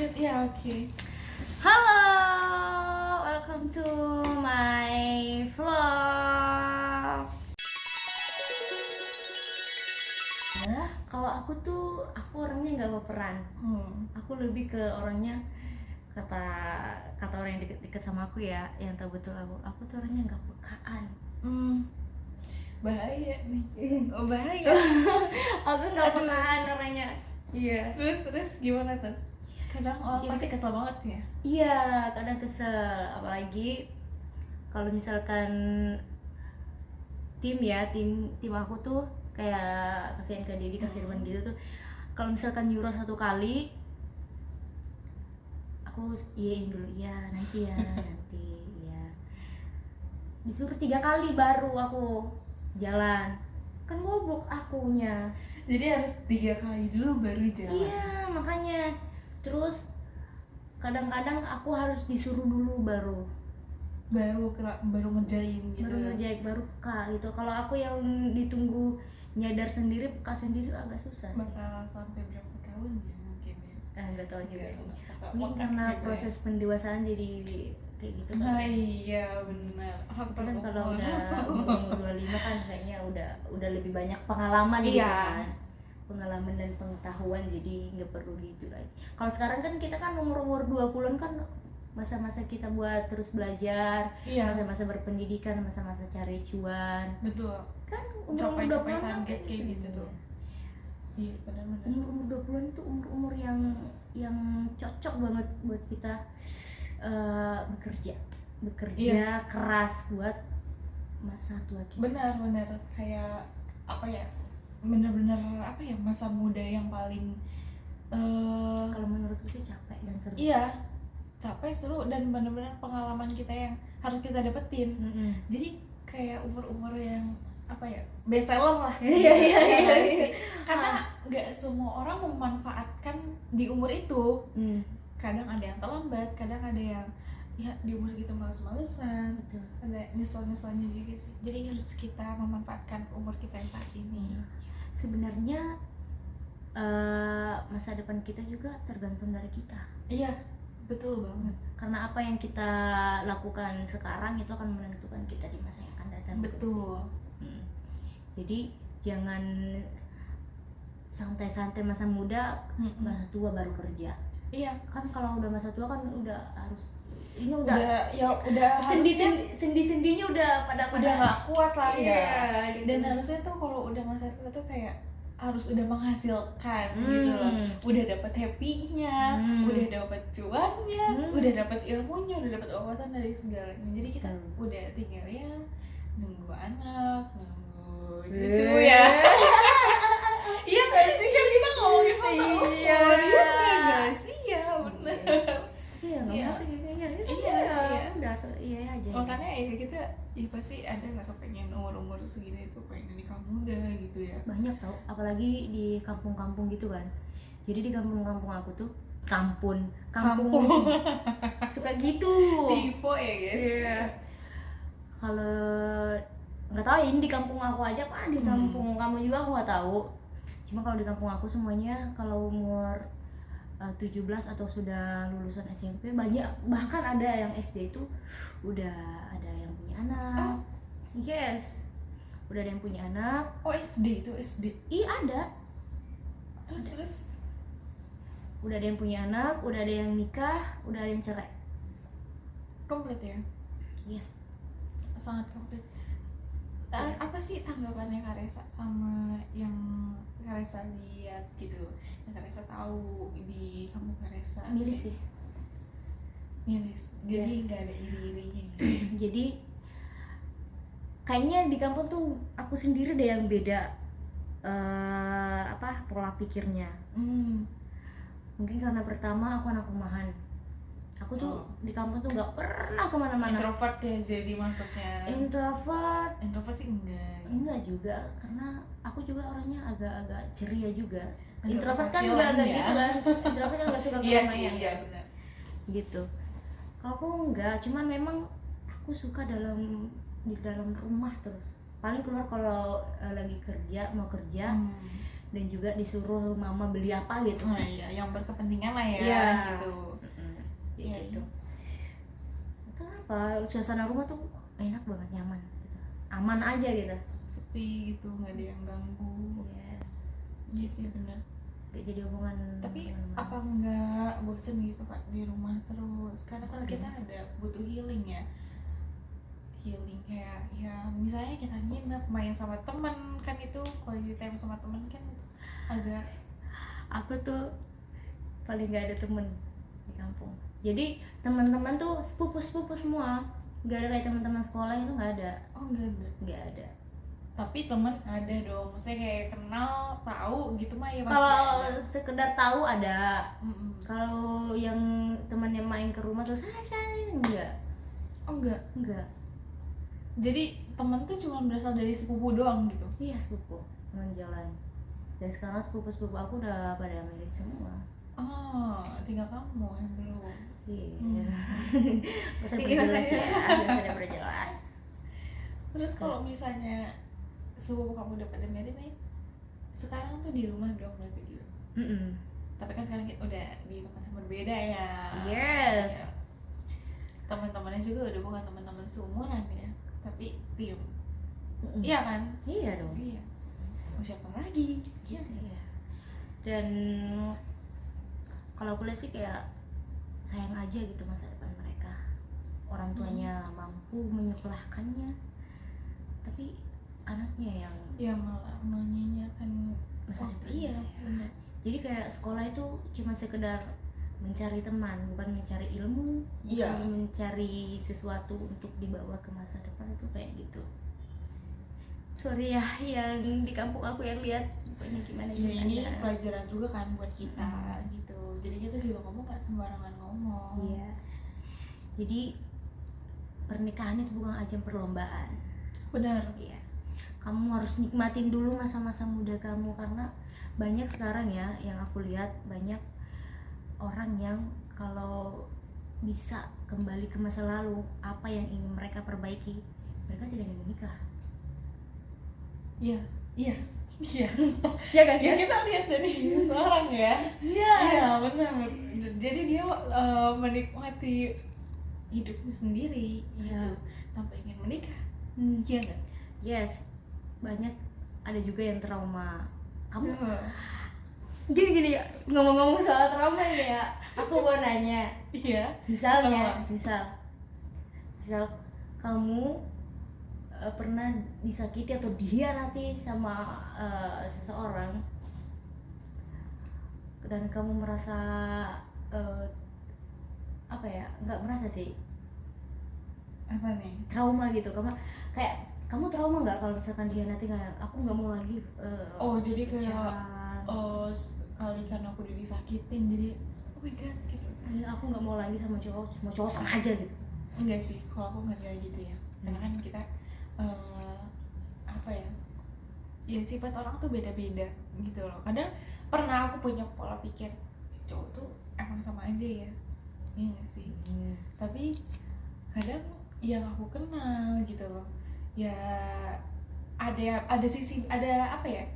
Lanjut ya, oke. Halo, welcome to my vlog. Kalau aku orangnya nggak baperan. Aku lebih ke orangnya kata orang yang deket-deket sama aku ya, yang tahu betul aku tuh orangnya nggak pekaan. Bahaya nih. Oh bahaya. Aku nggak pekaan orangnya. Iya. Terus gimana tuh? Kadang orang pasti kesel banget ya. Iya, kadang kesel, apalagi kalau misalkan tim aku tuh kayak Kak Fian, Kak Dedi, Kak Firman gitu tuh, kalau misalkan nyuruh satu kali aku iyain dulu, iya nanti ya disuruh 3 kali baru aku jalan, kan goblok akunya. Jadi harus 3 kali dulu baru jalan. Iya, makanya terus kadang-kadang aku harus disuruh dulu baru ngerjain gitu. Baru peka gitu. Kalau aku yang ditunggu nyadar sendiri, peka sendiri agak susah sih. Bakal sampai berapa tahun ya mungkin ya? Nggak tahu juga ini. Ini karena gitu proses pendewasaan jadi kayak gitu kan. Iya benar. Kan kalau udah umur 25 kan kayaknya udah lebih banyak pengalaman gitu kan. Pengalaman dan pengetahuan, jadi nggak perlu gitu lagi. Kalau sekarang kan kita kan umur 20-an kan masa-masa kita buat terus belajar, masa-masa berpendidikan, masa-masa cari cuan. Betul. Kan Capai target kayak gitu tuh. Iya, benar-benar. Umur 20-an itu umur yang cocok banget buat kita bekerja keras buat masa tua kita. Benar kayak apa ya? Benar-benar apa ya, masa muda yang paling kalau menurutku sih capek dan seru. Iya, capek, seru, dan benar-benar pengalaman kita yang harus kita dapetin. Jadi kayak umur-umur yang apa ya, best seller lah. Iya. Karena nggak semua orang memanfaatkan di umur itu. Kadang ada yang terlambat, kadang ada yang ya di umur segitu males-malesan. Betul. Ada nyesel-nyeselnya juga sih. Jadi harus kita memanfaatkan umur kita yang saat ini. Sebenarnya masa depan kita juga tergantung dari kita. Iya, betul banget. Karena apa yang kita lakukan sekarang itu akan menentukan kita di masa yang akan datang. Betul. Jadi jangan santai-santai masa muda, masa tua baru kerja. Iya. Kan kalau udah masa tua kan udah harus udah sendi-sendinya udah pada nggak kuat lah ya. Gitu. Dan harusnya tuh kalau udah masa tua tuh kayak harus udah menghasilkan gitu loh. Udah dapat happy-nya, udah dapat cuannya, udah dapat ilmunya, udah dapat wawasan dari segalanya. Jadi kita udah tinggal ya nunggu anak, nunggu cucu ya. Iya nggak sih, kan kita ngomongin faktor umur. Iya nggak sih, ya benar. Iya nggak mungkin iya aja. Makanya ya kita ya pasti ada lah kepengen umur segini tuh pengen nikah muda gitu ya. Banyak tau, apalagi di kampung-kampung gitu kan. Jadi di kampung-kampung aku tuh kampung suka gitu. Tipe ya guys. Iya. Kalau nggak tahu ini di kampung aku aja apa di kampung kamu juga aku nggak tahu. Cuma kalau di kampung aku semuanya kalau umur 17 atau sudah lulusan SMP banyak, bahkan ada yang SD itu udah ada yang punya anak. Yes, udah ada yang punya anak. Oh SD itu SD? Iya ada. Terus udah ada yang punya anak, udah ada yang nikah, udah ada yang cerai. Komplit ya? Yes, sangat komplit. Apa sih tanggapannya Kak Resa sama yang Kak Resa lihat gitu, yang Kak Resa tahu di kampung Kak Resa? miris sih. Jadi nggak ada iri-irinya ya? Jadi kayaknya di kampung tuh aku sendiri deh yang beda pola pikirnya. Mungkin karena pertama aku anak rumahan. Aku tuh di kampung tuh nggak pernah kemana-mana. Introvert ya jadi masuknya. Introvert sih enggak juga, karena aku juga orangnya agak ceria juga. Agak Introvert kan kepakilan agak ya. gitu kan. Introvert kan nggak suka keramaian. Iya benar. Gitu. Kalau aku enggak, cuman memang aku suka di dalam rumah terus. Paling keluar kalau lagi mau kerja. dan juga disuruh mama beli apa gitu. Oh iya, yang berkepentingan lah ya, Iya. gitu. Iya gitu. Kenapa suasana rumah tuh enak banget, nyaman gitu. Aman aja gitu. Sepi gitu, nggak ada yang ganggu. Yes. Iya sih benar. Gak jadi omongan Tapi teman-teman. apa nggak bosen gitu Kak di rumah terus? Karena kan kita ada butuh healing ya. Healing kayak ya misalnya kita nginep main sama teman kan, itu quality time sama teman kan itu agak Aku tuh paling gak ada temen di kampung. Jadi teman-teman tuh sepupu semua. Gak ada kayak teman-teman sekolah itu, gak ada. oh enggak ada. Gak ada. Tapi teman ada dong, maksudnya kayak kenal tahu gitu mah ya pasti Kalau ada. sekedar tahu ada. Mm-mm. Kalau yang temannya main ke rumah terus saya enggak. Oh enggak. Jadi teman tuh cuma berasal dari sepupu doang gitu. Iya, sepupu teman jalan. Dan sekarang sepupu aku udah pada married semua. Oh, tinggal kamu yang belum. Iya. Bisa Gimana berjelas ya? ya, agak sudah berjelas. Terus kalau misalnya sepupu kamu udah pada married nih, sekarang tuh di rumah dong berarti gitu. Tapi kan sekarang kita udah di tempat yang berbeda ya. Yes. Teman-temannya juga udah bukan teman-teman seumuran ya, tapi tim. Iya kan? Iya dong. Iya. Mau siapa lagi? Gitu ya. Dan kalau aku lihat sih kayak sayang aja gitu masa depan mereka. Orang tuanya mampu menyekolahkannya, tapi anaknya yang Ya malah menyanyiakan masa waktu. depan. Iya, benar. Jadi kayak sekolah itu cuma sekedar mencari teman, bukan mencari ilmu, Iya. bukan mencari sesuatu untuk dibawa ke masa depan, itu kayak gitu. Sorry ya, yang di kampung aku yang lihat pokoknya gimana Ya ini gimana. pelajaran juga kan buat kita gitu. Jadi kita juga ngomong gak sembarangan ngomong. Iya. Jadi pernikahan itu bukan ajang perlombaan. Benar. Iya. Kamu harus nikmatin dulu masa-masa muda kamu, karena banyak sekarang ya yang aku lihat, banyak orang yang kalau bisa kembali ke masa lalu, apa yang ingin mereka perbaiki, mereka tidak ingin menikah. Iya. Iya. Iya. Ya kan Ya kita lihat dari seorang ya. Iya, benar. Jadi dia menikmati hidupnya sendiri gitu, tanpa ingin menikah. Iya enggak? Yes. Banyak ada juga yang trauma. Kamu Heeh. gini ya, ngomong-ngomong soal trauma ini ya, aku mau nanya. Iya. Misalnya, misal kamu pernah disakiti atau dikhianati sama seseorang, dan kamu merasa apa ya, nggak merasa sih Apa nih? trauma gitu, kamu trauma nggak kalau misalkan dikhianati, kayak aku nggak mau lagi Oh, jadi kayak pacaran. sekali karena aku udah disakitin jadi oh my god gitu. Ya, aku nggak mau lagi sama cowok, semua cowok sama aja gitu. Enggak sih, kalau aku nggak kayak gitu ya. Karena kan kita apa ya? Ya sifat orang tuh beda-beda gitu loh. Kadang pernah aku punya pola pikir cowok tuh emang sama aja ya. Iya nggak sih? Tapi kadang yang aku kenal gitu loh. Ya ada sisi, ada apa ya?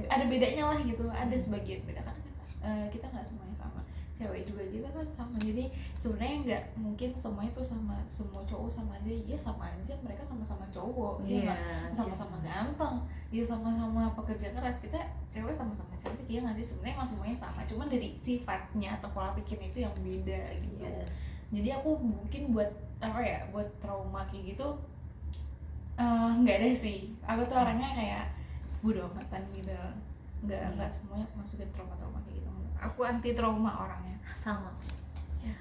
Ada bedanya lah gitu. Ada sebagian beda karena kita nggak semuanya sama. Cewek juga kita kan sama, jadi sebenarnya nggak mungkin semuanya tuh sama, semua cowok sama aja. Ya sama aja, mereka sama-sama cowok, dia nggak sama-sama ganteng, dia sama-sama pekerja keras, kita cewek sama-sama cantik, ya nggak sih? Sebenarnya emang semuanya sama, cuman dari sifatnya atau pola pikirnya itu yang beda gitu. Jadi aku mungkin buat apa ya, buat trauma kayak gitu nggak ada sih. Aku tuh orangnya kayak bodo amatan gitu, nggak semuanya aku masukin trauma-trauma kayak gitu. Aku anti trauma orangnya. Sama Ya.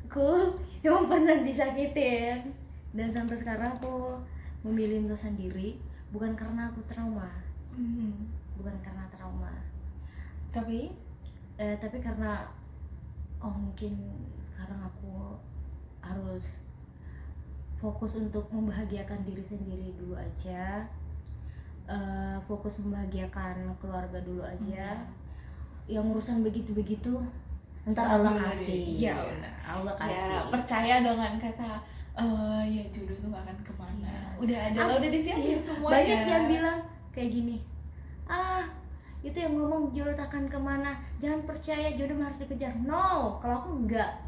aku emang pernah disakitin, dan sampai sekarang aku memilih untuk sendiri, bukan karena aku trauma, bukan karena trauma, Tapi tapi karena mungkin sekarang aku harus fokus untuk membahagiakan diri sendiri dulu aja, fokus membahagiakan keluarga dulu aja. Yang urusan begitu-begitu ntar Allah kasih. Iya benar. Allah kasih. Ya, percaya dengan kata ya jodoh itu gak akan kemana. Ya. Udah ada, udah disiapin semuanya. Banyak sih yang bilang kayak gini, itu yang ngomong jodoh takkan kemana, jangan percaya jodoh harus dikejar. No, kalau aku enggak.